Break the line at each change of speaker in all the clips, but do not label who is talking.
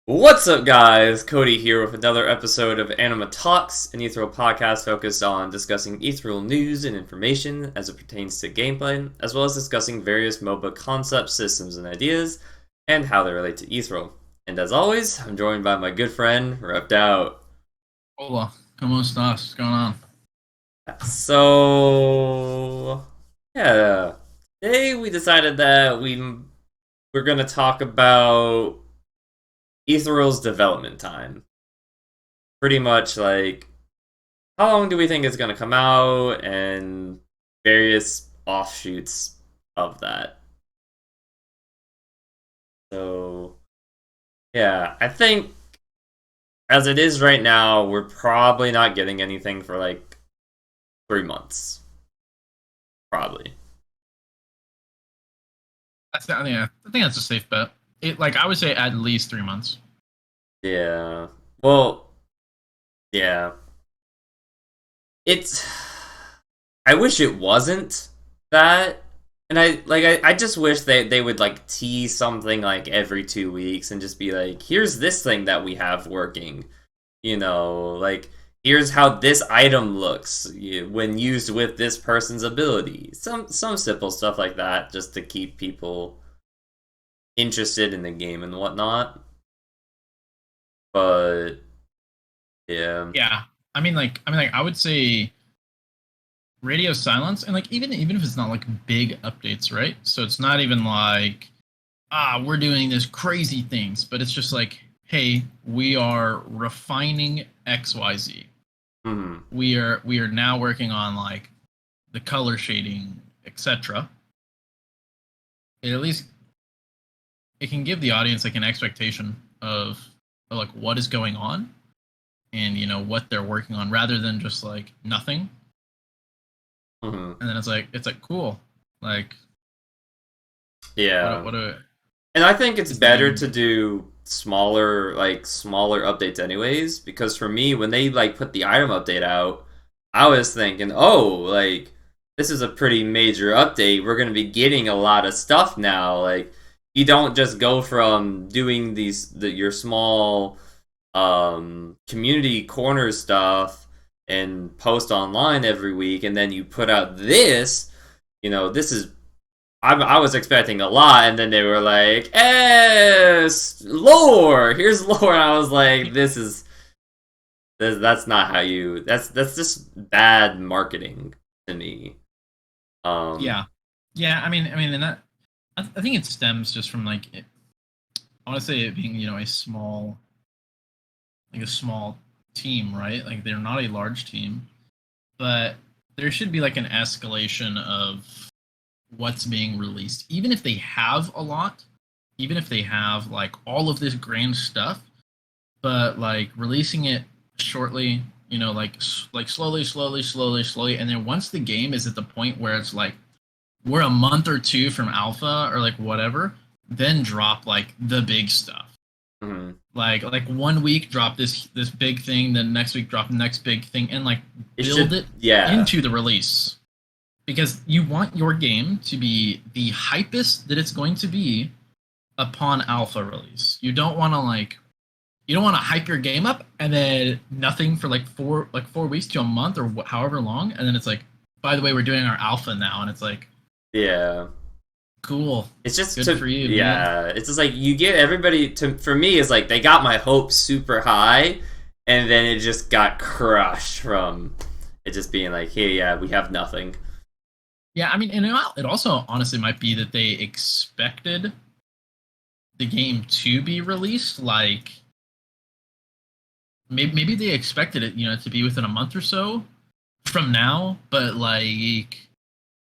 What's up, guys? Cody here with another episode of Anima Talks, an Ethereal podcast focused on discussing Ethereal news and information as it pertains to gameplay, as well as discussing various MOBA concepts, systems, and ideas, and how they relate to Ethereal. And as always, I'm joined by my good friend, Repped Out.
Hola, ¿cómo estás? What's going on?
So, yeah, today we decided that we're gonna talk about Ethereal's development time. Pretty much like how long do we think it's gonna come out and various offshoots of that. So yeah, I think as it is right now, we're probably not getting anything for like 3 months. Probably.
I think that's a safe bet. I would say at least 3 months.
Yeah. Well, yeah. It's I wish it wasn't that. And I just wish they would like tease something like every 2 weeks and just be like, here's this thing that we have working. Like here's how this item looks when used with this person's ability. Some simple stuff like that just to keep people interested in the game and whatnot. But yeah.
Yeah, I would say radio silence, and like even if it's not like big updates, right? So it's not even like we're doing this crazy things, but it's just like, hey, we are refining XYZ.
Mhm.
We are now working on like the color shading, etc. At least it can give the audience like an expectation of like what is going on and what they're working on rather than just like nothing.
Mhm.
And then it's like cool, like
Yeah.
what
And I think it's
is the
better
game.
to do smaller updates anyways, because for me when they like put the item update out, I was thinking, "Oh, like this is a pretty major update. We're going to be getting a lot of stuff now." Like you don't just go from doing your small community corner stuff and post online every week and then you put out this is I was expecting a lot, and then they were like, lore. Here's lore." And I was like, That's not how you. That's just bad marketing to me." Um.
Yeah, yeah. I mean, and that I think it stems just from I want to say it being a small team, right? Like they're not a large team, but there should be like an escalation of what's being released, even if they have a lot, even if they have like all of this grand stuff, but like releasing it shortly, like slowly, and then once the game is at the point where it's like we're a month or two from alpha or like whatever, then drop like the big stuff.
Mhm.
Like 1 week drop this big thing, then next week drop the next big thing, and like
It
build
should.
it
Yeah.
into the release, because you want your game to be the hypest that it's going to be upon alpha release. You don't want to hype your game up and then nothing for like 4 weeks to a month or however long, and then it's like, by the way, we're doing our alpha now, and it's like,
Yeah.
cool,
It's just
good
to
for you, man.
yeah. It's just like you get everybody to. For me, it's like they got my hopes super high, and then it just got crushed from it just being like, "Hey, yeah, we have nothing."
Yeah, I mean, and it also honestly might be that they expected the game to be released like maybe they expected it, to be within a month or so from now, but like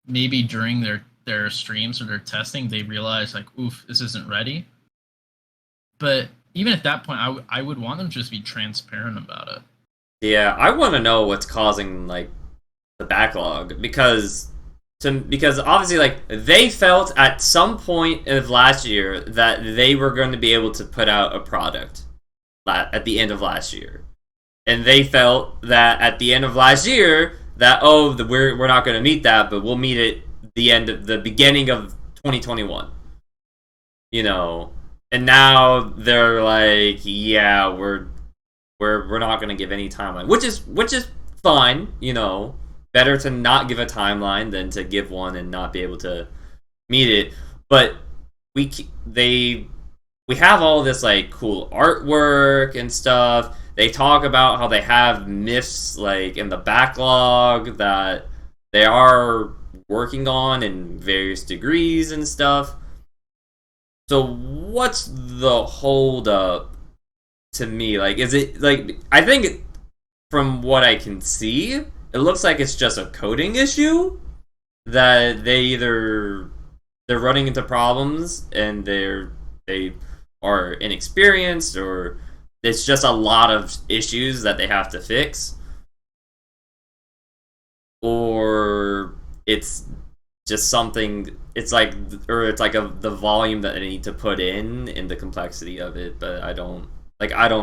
maybe during their streams or their testing, they realized like, oof, this isn't ready. But even at that point, I would want them to just be transparent about it.
Yeah, I want to know what's causing like the backlog because obviously like they felt at some point of last year that they were going to be able to put out a product at the end of last year, and they felt that at the end of last year that we're not going to meet that, but we'll meet it the beginning of 2021. You know, and now they're like, yeah, we're not gonna give any timeline, which is fine, you know. Better to not give a timeline than to give one and not be able to meet it. But they we have all this like cool artwork and stuff. They talk about how they have myths like in the backlog that they are working on in various degrees and stuff. So what's the hold up to me? Like, is it like I think from what I can see, it looks like it's just a coding issue that they're running into problems and they are inexperienced, or it's just a lot of issues that they have to fix, or it's just something, it's like, or it's like the volume that I need to put in the complexity of it, but I don't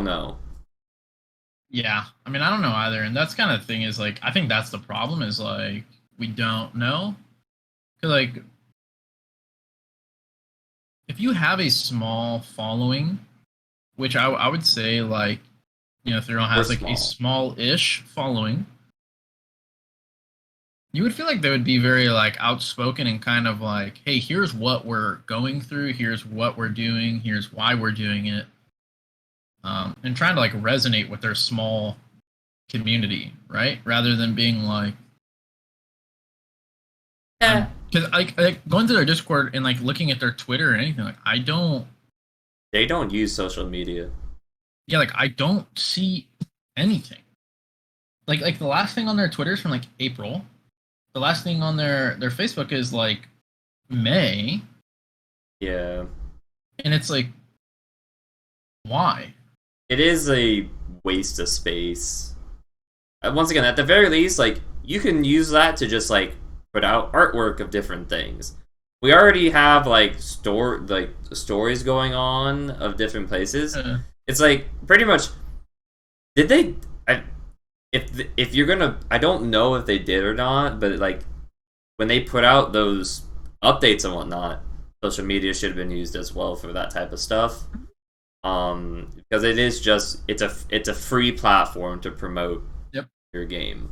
know.
Yeah, I mean, I don't know either, and that's kind of thing is like I think that's the problem is like we don't know. 'Cause, like if you have a small following, which I would say like Therion
We're
has like a
small.
small-ish following, you would feel like they would be very like outspoken and kind of like, hey, here's what we're going through, here's what we're doing, here's why we're doing it, and trying to like resonate with their small community, right? Rather than being like,
Eh,
because like going to their Discord and like looking at their Twitter or anything, like I don't,
they don't use social media.
yeah, like I don't see anything. Like the last thing on their Twitter is from like April. The last thing on their Facebook is like May,
Yeah,
and it's like why?
it is a waste of space. Once again, at the very least, like you can use that to just like put out artwork of different things. We already have like stories going on of different places.
Uh,
It's like pretty much, did they? I, if you're gonna, I don't know if they did or not, but like when they put out those updates and whatnot, social media should have been used as well for that type of stuff. Because it is just it's a free platform to promote
yep.
your game.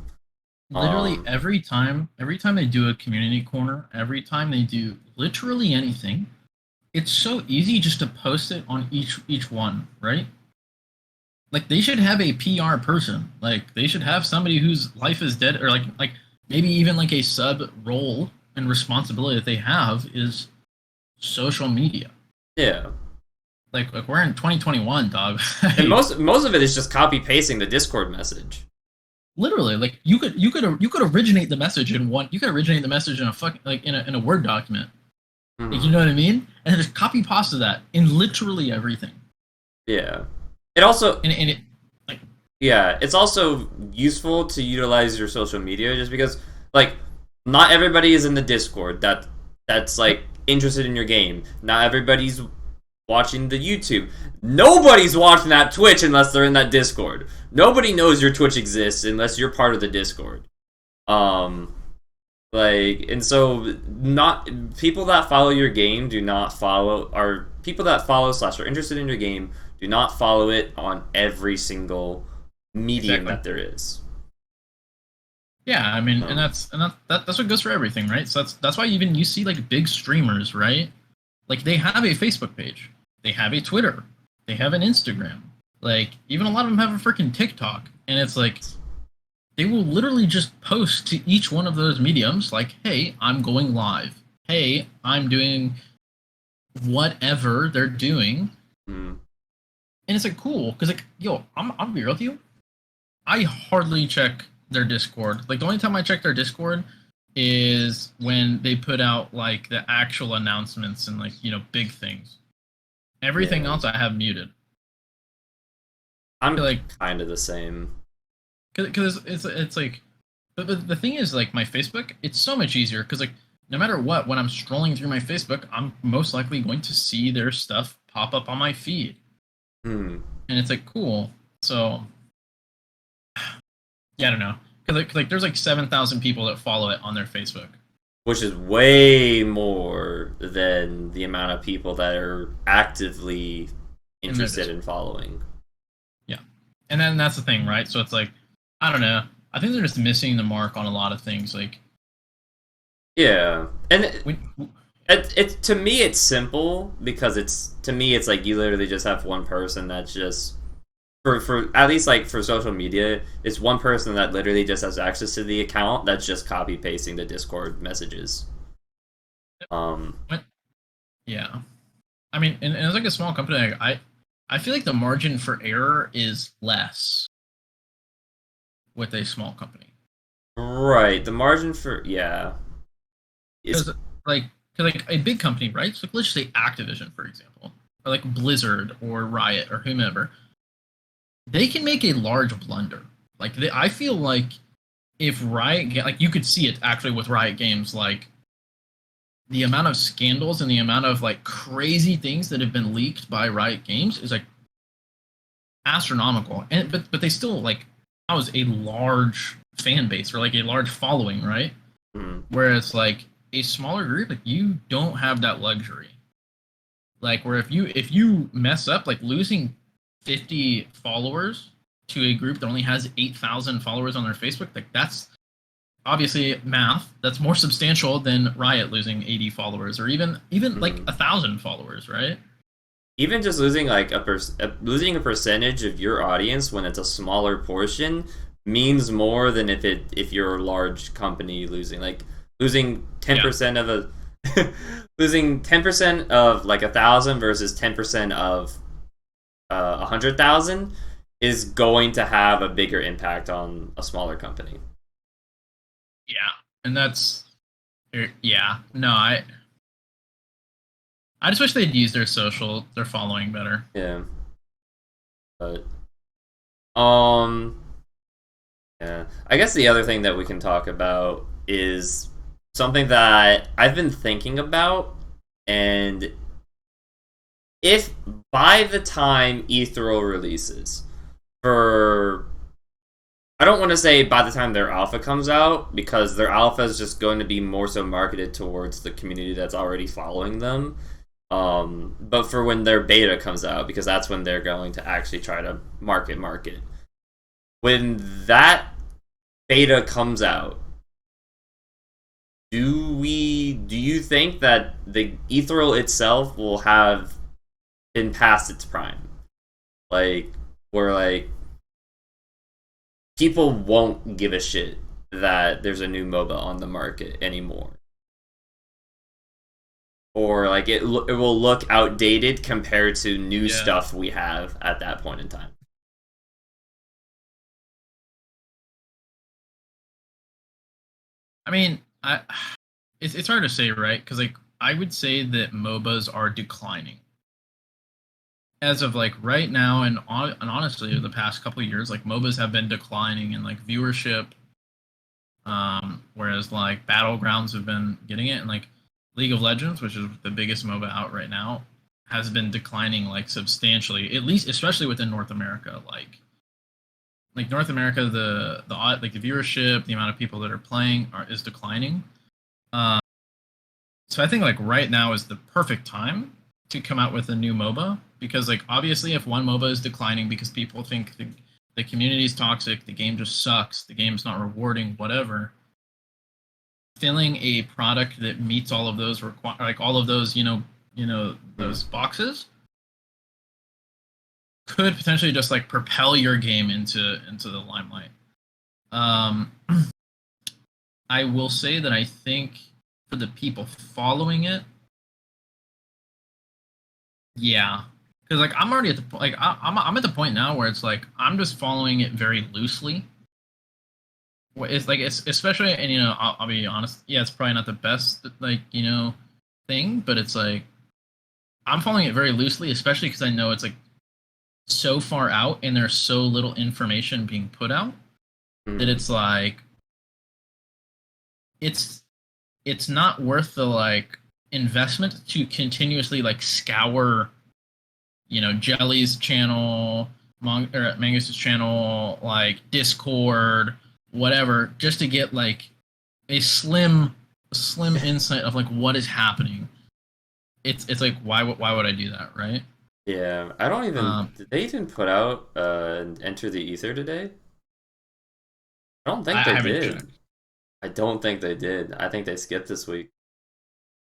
Literally
Um,
every time they do a community corner, every time they do literally anything, it's so easy just to post it on each one, right? Like they should have a PR person. Like they should have somebody whose life is dead, or like maybe even like a sub role and responsibility that they have is social media.
yeah,
Like we're in 2021, dog.
and
Like,
most of it is just copy pasting the Discord message.
literally, like you could originate the message in one. You could originate the message in a fucking like in a Word document. Like, you
Hmm.
know what I mean? And then just copy pasta that in literally everything.
Yeah, it also
And it like
yeah, it's also useful to utilize your social media just because like not everybody is in the Discord that's
yep.
like interested in your game. Not everybody's watching the YouTube. Nobody's watching that Twitch unless they're in that Discord. Nobody knows your Twitch exists unless you're part of the Discord. Um like, and so not people that follow your game do not follow, or people that follow slash are interested in your game do not follow it on every single medium
Exactly.
that there is.
Yeah, I mean, and
Um,
that's what goes for everything, right? So that's why even you see like big streamers, right? Like they have a Facebook page, they have a Twitter, they have an Instagram. Like even a lot of them have a freaking TikTok, and it's like they will literally just post to each one of those mediums, like, "Hey, I'm going live. Hey, I'm doing whatever they're doing,"
mm,
and it's like cool because like, yo, I'm be real with you. I hardly check their Discord. Like the only time I check their Discord is when they put out like the actual announcements and like big things. Everything
yeah,
else I have muted.
I'm
Like
kind of the same.
because it's like, but the thing is like my Facebook, it's so much easier because like no matter what, when I'm scrolling through my Facebook, I'm most likely going to see their stuff pop up on my feed,
Hmm.
and it's like cool. So yeah, I don't know because like there's like 7,000 people that follow it on their Facebook.
which is way more than the amount of people that are actively
And that
interested
is
in following.
yeah. And then that's the thing, right? So it's like I don't know. I think they're just missing the mark on a lot of things. Like
Yeah, and
we
it to me it's simple because it's to me it's like you literally just have one person that's just for at least like for social media, it's one person that literally just has access to the account that's just copy pasting the Discord messages. Um,
yeah. I mean, and it's like a small company. I feel like the margin for error is less with a small company
right, the margin for yeah, it's
because like because like a big company, right? So like, let's just say Activision, for example, or like Blizzard or Riot or whomever, they can make a large blunder. I feel like if like you could see it actually with Riot Games, like the amount of scandals and the amount of like crazy things that have been leaked by Riot Games is like astronomical. And but they still like that was a large fan base or like a large following, right?
mm,
Whereas like a smaller group, like you don't have that luxury. Like where if you mess up, like losing 50 followers to a group that only has 8,000 followers on their Facebook, like that's obviously math. That's more substantial than Riot losing 80 followers or even like
mm.
1,000 followers, right?
Even just losing like losing a percentage of your audience when it's a smaller portion means more than if you're a large company losing like losing
Yeah,
10% of a losing 10% of like 1,000 versus 10% of 100,000 is going to have a bigger impact on a smaller company.
yeah, and that's yeah. No, I just wish they'd use their following better.
Yeah, but um, yeah. I guess the other thing that we can talk about is something that I've been thinking about, and if by the time Ethereal releases, for I don't want to say by the time their alpha comes out because their alpha is just going to be more so marketed towards the community that's already following them. But for when their beta comes out, because that's when they're going to actually try to market. When that beta comes out, do you think that the ethereal itself will have been past its prime? Like where like people won't give a shit that there's a new MOBA on the market anymore. Or like it will look outdated compared to new
Yeah.
stuff we have at that point in time.
I mean, it's hard to say, right? Because like I would say that MOBAs are declining as of like right now, and honestly, the past couple of years, like MOBAs have been declining in like viewership, whereas like Battlegrounds have been getting it, and like League of Legends, which is the biggest MOBA out right now, has been declining like substantially, at least especially within North America. Like North America, like the viewership, the amount of people that are playing is declining. Um, so I think like right now is the perfect time to come out with a new MOBA because like obviously if one MOBA is declining because people think the community is toxic, the game just sucks, the game's not rewarding, whatever. Filling a product that meets all of those like all of those
Hmm.
those boxes could potentially just like propel your game into the limelight. Um, I will say that I think for the people following it, yeah, because like I'm already at the like I'm at the point now where it's like I'm just following it very loosely. It's like it's especially and I'll be honest, yeah, it's probably not the best like thing, but it's like I'm following it very loosely, especially because I know it's like so far out and there's so little information being put out that
Hmm.
it's like it's it's not worth the like investment to continuously like scour Jelly's channel, Mangus's channel, like Discord, whatever, just to get like a slim slim insight of like what is happening, it's like why would I do that, right?
Yeah, I don't even.
Um,
Did they even put out Enter the Ether today? I don't think
I
they
haven't
did.
checked.
I don't think they did. I think they skipped this week.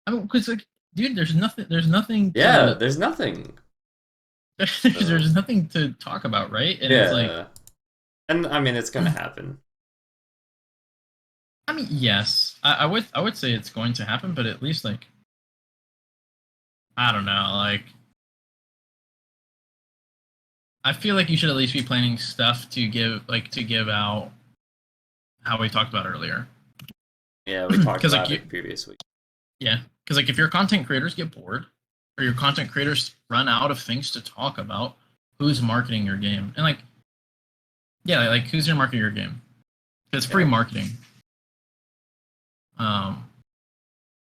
I mean, because like, dude, there's nothing
Yeah,
to,
there's nothing. So
there's nothing to talk about, right? And it's like,
yeah, and I mean it's gonna happen.
I mean, yes, I would say it's going to happen, but at least like, I don't know, like, I feel like you should at least be planning stuff to give out how we talked about earlier.
Yeah, we talked
Because like
about
you,
it previous week.
yeah, because like if your content creators get bored or your content creators run out of things to talk about, who's marketing your game? And like, yeah, like who's gonna market your game? It's free
Yeah,
marketing. Um,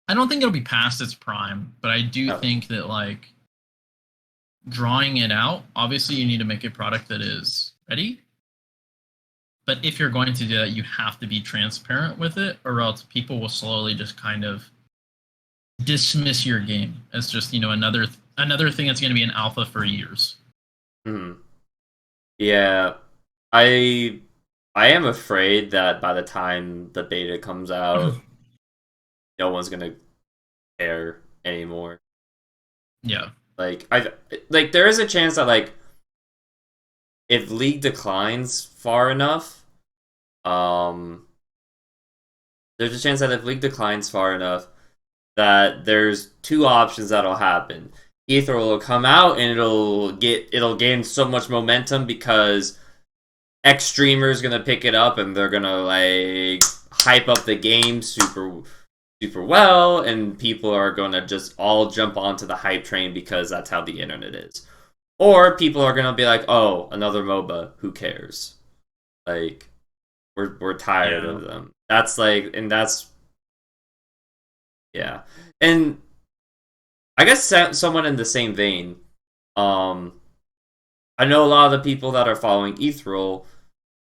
I don't think it'll be past its prime, but I do
no,
think that like drawing it out, obviously you need to make a product that is ready. But if you're going to do that, you have to be transparent with it, or else people will slowly just kind of dismiss your game as just another thing that's going to be an alpha for years.
hmm, yeah, I I am afraid that by the time the beta comes out, no one's gonna care anymore.
Yeah,
Like like there is a chance that like if League declines far enough, um, there's a chance that if League declines far enough, that there's two options that'll happen. Either will come out and it'll gain so much momentum because X streamer is gonna pick it up and they're gonna like hype up the game super well, and people are gonna just all jump onto the hype train because that's how the internet is. Or people are gonna be like, oh, another MOBA, who cares? Like we're tired
yeah,
of them. That's like, and that's yeah. And I guess someone in the same vein. Um, I know a lot of the people that are following Ethereal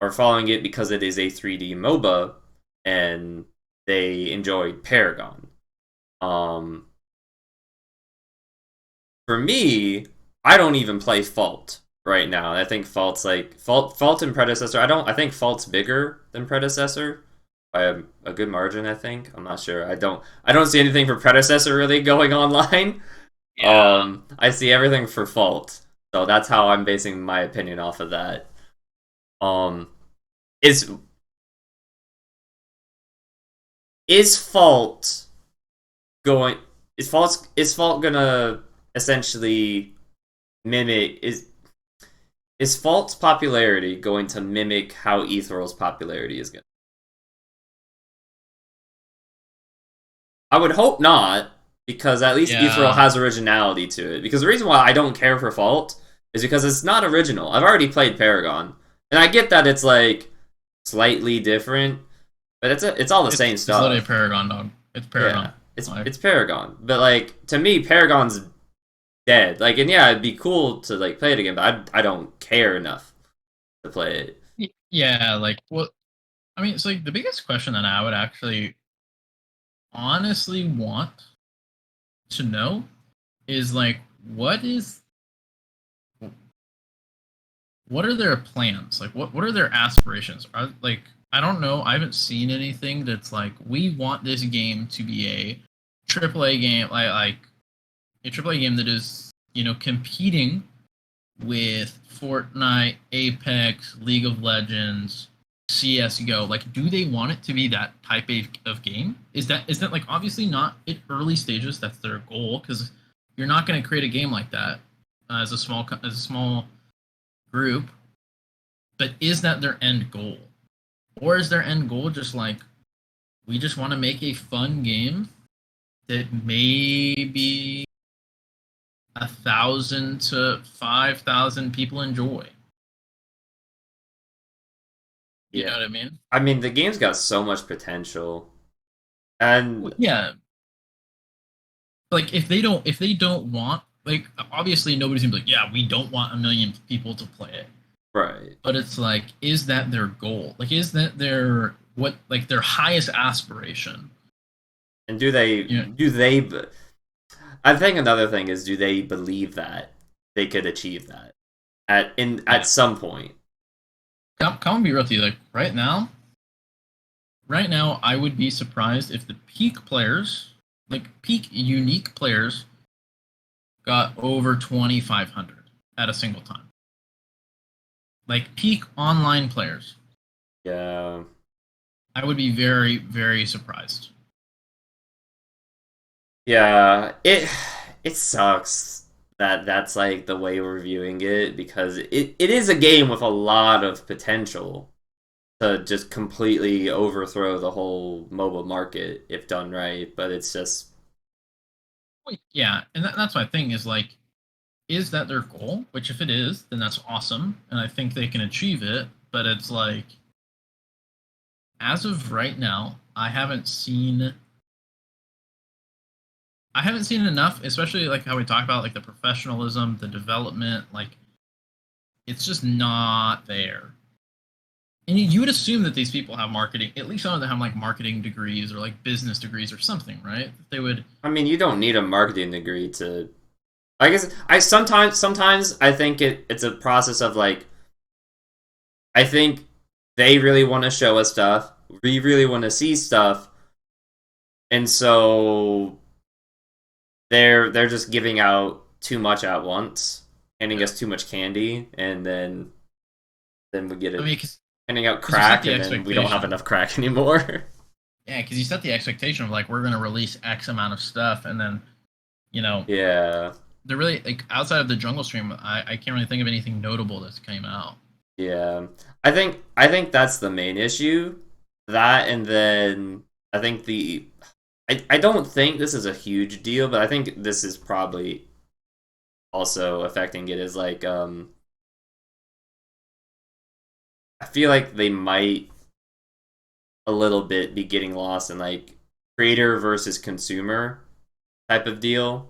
are following it because it is a 3D MOBA and they enjoy Paragon. Um, for me, I don't even play Fault right now. I think Fault and Predecessor. I think Fault's bigger than Predecessor by a good margin. I think. I'm not sure. I don't see anything for Predecessor really going online.
yeah.
I see everything for Fault. So that's how I'm basing my opinion off of that. Um, is is Fault going? Is Fault gonna essentially mimic is Fault's popularity going to mimic how Ethereal's popularity is going? I would hope not, because at least Ethereal
Yeah,
has originality to it. Because the reason why I don't care for Fault is because it's not original. I've already played Paragon, and I get that it's like slightly different, but it's all the same
it's literally
stuff.
Paragon, dog. It's
Yeah,
Paragon.
it's
Like,
it's Paragon, but like to me, Paragon's dead. Like, and yeah, it'd be cool to like play it again, but I don't care enough to play it.
yeah, like what? I mean, it's like the biggest question that I would actually honestly want to know is like, what are their plans? Like, what are their aspirations? Are like, I don't know. I haven't seen anything that's like, we want this game to be a AAA game, like a AAA game that is competing with Fortnite, Apex, League of Legends, CS:GO. Like, do they want it to be that type of game? Is that like obviously not at early stages? That's their goal because you're not going to create a game like that as a small group. But is that their end goal, or is their end goal just like we just want to make a fun game that maybe 1,000 to 5,000 people enjoy? You know
Yeah,
what I mean?
I mean the game's got so much potential, and
Yeah, like if they don't want, like, obviously nobody's gonna be like, yeah, we don't want a million people to play it.
right.
But it's like, is that their goal? Like, is that their highest aspiration?
And do they I think another thing is, do they believe that they could achieve that at
yeah.
some point?
Come and be real with you. Like right now, I would be surprised if the peak players, like peak unique players, got over 2,500 at a single time. Like peak online players,
Yeah.
I would be very, very surprised.
Yeah, it sucks that that's like the way we're viewing it, because it is a game with a lot of potential to just completely overthrow the whole mobile market if done right, but it's just
Yeah, and that's my thing is like, is that their goal? Which if it is, then that's awesome, and I think they can achieve it. But it's like, as of right now, I haven't seen enough, especially like how we talk about like the professionalism, the development, like it's just not there. And you would assume that these people have marketing, at least some of them have like marketing degrees or like business degrees or something, right? They would.
I mean, you don't need a marketing degree to. I guess I sometimes I think it's a process of like, I think they really want to show us stuff. We really want to see stuff, and so they're just giving out too much at once, handing
Yeah.
us too much candy, and then we get
I
it
mean, because
handing out
you set
crack,
the
and then we don't have
expectation.
enough crack anymore.
Yeah, because you set the expectation of like we're going to release X amount of stuff, and then you know
Yeah,
they're really like outside of the jungle stream. I can't really think of anything notable that's came out.
yeah. I think that's the main issue. That, and then I think I don't think this is a huge deal, but I think this is probably also affecting it, is like, I feel like they might a little bit be getting lost in like creator versus consumer type of deal,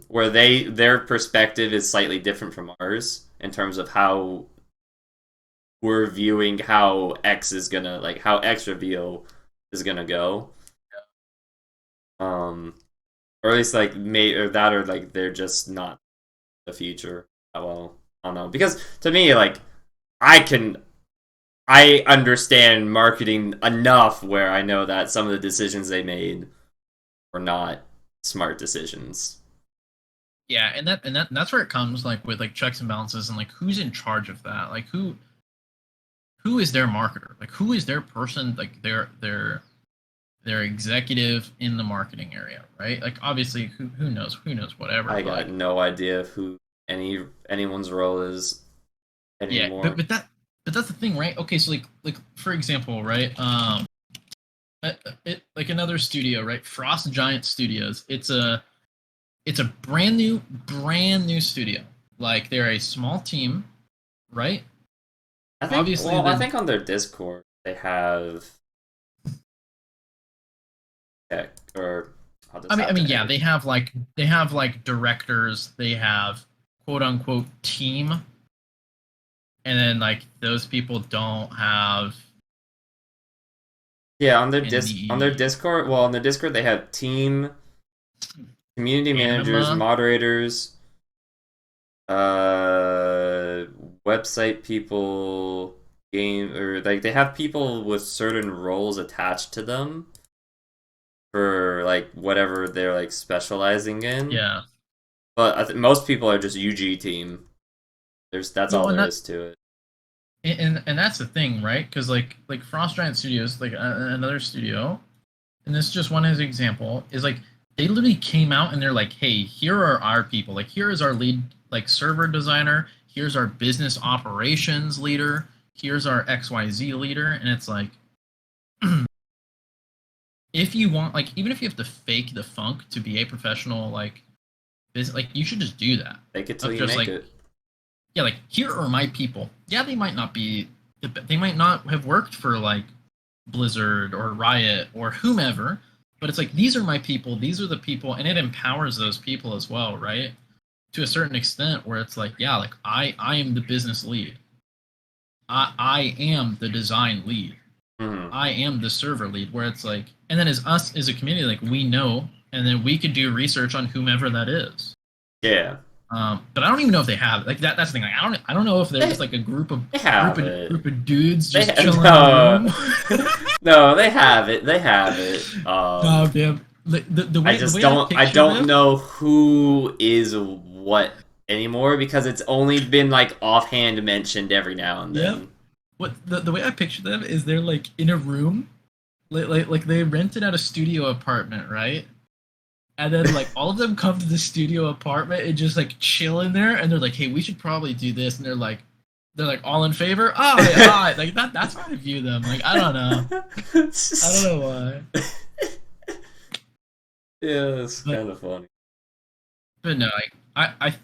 where their perspective is slightly different from ours in terms of how we're viewing how X is gonna, like, how X reveal is gonna go, um, or at least like may or that, or like they're just not the future that well. I don't know, because to me, like, I can I understand marketing enough where I know that some of the decisions they made were not smart decisions.
Yeah, and that's where it comes like with like checks and balances and like who's in charge of that? Like who is their marketer? Like who is their person? Like their executive in the marketing area, right? Like obviously who knows whatever,
I
but
got
like
no idea of who anyone's role is
yeah,
anymore.
but that's the thing, right? Okay, so like for example, right? Like another studio, right? Frost Giant Studios. It's a brand new studio. Like they're a small team, right? Obviously,
I
the
think on their Discord they have tech, or I'll just have
I mean, yeah,
tech.
they have like directors, they have quote unquote team, and then like those people don't have
Yeah, on their
any
Discord, well, on their Discord they have team, community managers,
anima.
moderators, uh, website people, game, or like they have people with certain roles attached to them for like whatever they're like specializing in.
Yeah,
But most people are just UG team. That's
well,
all there is to it.
and that's the thing, right? Because like Frost Giant Studios, like another studio, and this is just one as an example, is like they literally came out and they're like, hey, here are our people. Like here is our lead like server designer. Here's our business operations leader. Here's our XYZ leader. And it's like, if you want, like, even if you have to fake the funk to be a professional, like, business, like, you should just do that.
Fake it till
Of
you
just
make
like,
it.
yeah, like, here are my people. Yeah, they might not have worked for like Blizzard or Riot or whomever, but it's like these are my people, these are the people, and it empowers those people as well, right? To a certain extent, where it's like, yeah, like I am the business lead, I am the design lead,
Hmm.
I am the server lead, where it's like, and then as us as a community, like we know, and then we could do research on whomever that is.
Yeah.
But I don't even know if they have like that. That's the thing. Like, I don't know if they're just
They
like a
they have it.
group of dudes
They
just chilling in a
no
room.
no they have it. They have it.
No, damn.
I
The
just
way I picture
don't
them,
know who is what anymore because it's only been like offhand mentioned every now and
yep.
then.
What the way I picture them is they're like in a room, like they rented out a studio apartment, right? And then like all of them come to the studio apartment and just like chill in there, and they're like, "Hey, we should probably do this," and they're like all in favor. Oh, yeah, like that. That's how I view them. Like I don't know. I don't know why,
Yeah, it's
but
kind of funny.
no, like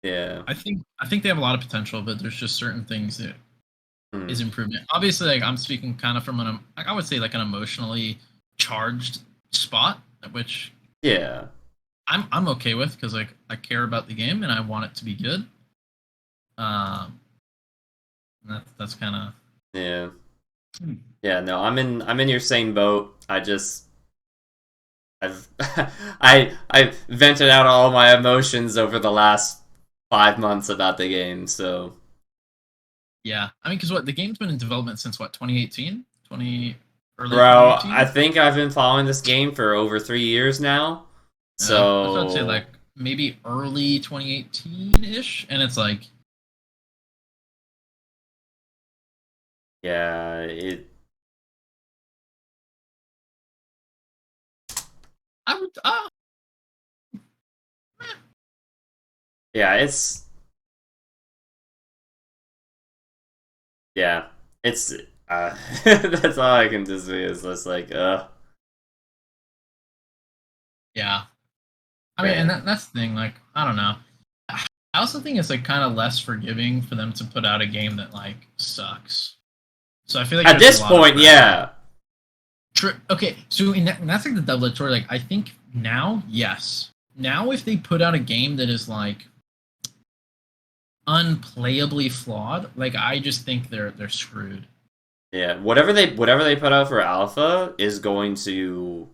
Yeah.
I think they have a lot of potential, but there's just certain things that
Hmm.
is improvement. Obviously, like I'm speaking kind of from an like I would say like an emotionally charged spot, which
Yeah.
I'm okay with because like I care about the game and I want it to be good. Um, that's kind of
Yeah. Yeah, no, I'm in your same boat. I've I vented out all my emotions over the last 5 months about the game, so
yeah. I mean, because what the game's been in development since what 2018, 20 early
bro, I
2018.
think I've been following this game for over 3 years now.
Yeah, that's what I'd say.
So
Like maybe early 2018 ish, and it's like
yeah,
I would
yeah, yeah, it's that's all I can just say is just like
yeah. I mean, and
man.
that's the thing. Like I don't know. I also think it's like kind of less forgiving for them to put out a game that like sucks. So I feel like
At
there's a
this
lot of
point,
pressure.
yeah.
Okay, so and that's like the double-edged sword. Like I think now, yes, now if they put out a game that is like unplayably flawed, like I just think they're screwed.
Yeah, whatever they put out for alpha is going to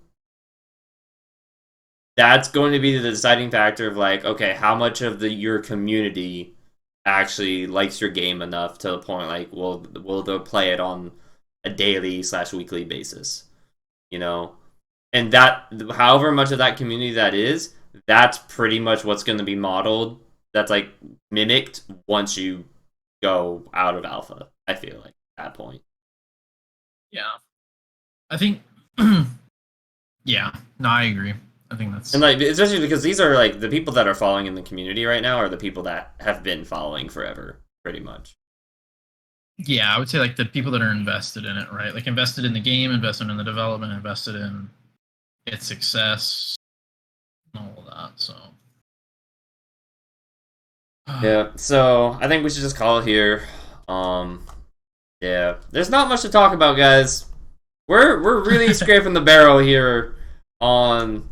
that's going to be the deciding factor of like, okay, how much of the your community actually likes your game enough to the point like will they play it on a daily slash weekly basis, you know? And that however much of that community that is, that's pretty much what's going to be modeled. That's like mimicked once you go out of alpha. I feel like at that point.
Yeah, I think. Yeah, no, I agree. I think
And
that's
like especially because these are like the people that are following in the community right now are the people that have been following forever, pretty much.
yeah. I would say like the people that are invested in it, right? Like invested in the game, invested in the development, invested in its success, and all of that. So
Yeah. So I think we should just call it here. Um yeah. There's not much to talk about, guys. We're really scraping the barrel here on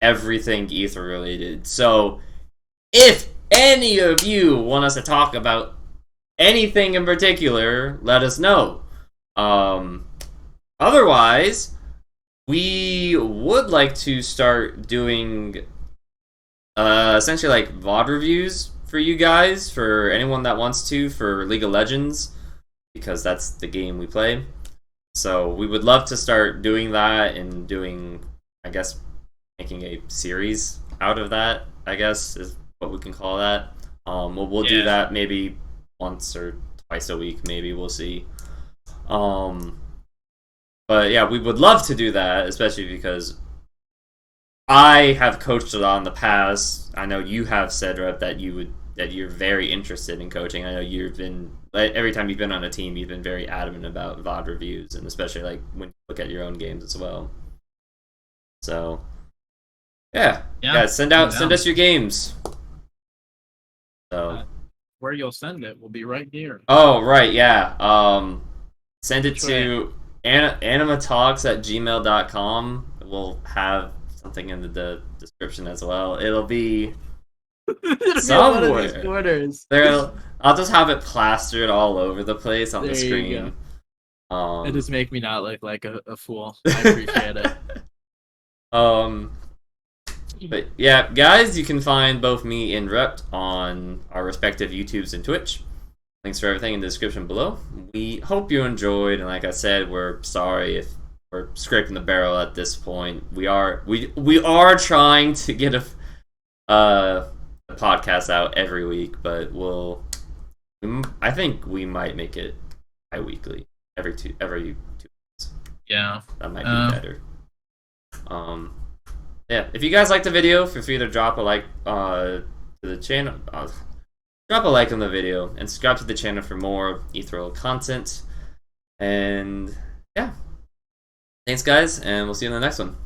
everything ether related. So if any of you want us to talk about anything in particular, let us know. Um Otherwise, we would like to start doing essentially like VOD reviews for you guys, for anyone that wants to, for League of Legends, because that's the game we play. So we would love to start doing that and doing, I guess, making a series out of that, I guess, is what we can call that. We'll do
yeah,
that maybe once or twice a week, maybe, we'll see. Um, but yeah, we would love to do that, especially because I have coached it on the past. I know you have said Rep that you're very interested in coaching. I know you've been every time you've been on a team, you've been very adamant about VOD reviews, and especially like when you look at your own games as well. So yeah,
yeah.
yeah,
I'm
send
down.
us your games. So
Uh, where you'll send it will be right here.
oh right, yeah. Send it
Which way?
to animatalks at gmail.com. We'll have something in the description as well. It'll be
It'll be one of these
somewhere.
corners.
There, I'll just have it plastered all over the place on the
There you go.
screen.
It just make me not look like a fool. I appreciate it.
But yeah, guys, you can find both me and Rept on our respective YouTubes and Twitch. Links for everything in the description below. We hope you enjoyed, and like I said, we're sorry if we're scraping the barrel at this point. We are trying to get a podcast out every week, but I think we might make it bi-weekly every two weeks.
Yeah,
that might be better. Yeah, if you guys liked the video, feel free to drop a like to the channel. Drop a like on the video and subscribe to the channel for more ethereal content. And yeah, thanks guys, and we'll see you in the next one.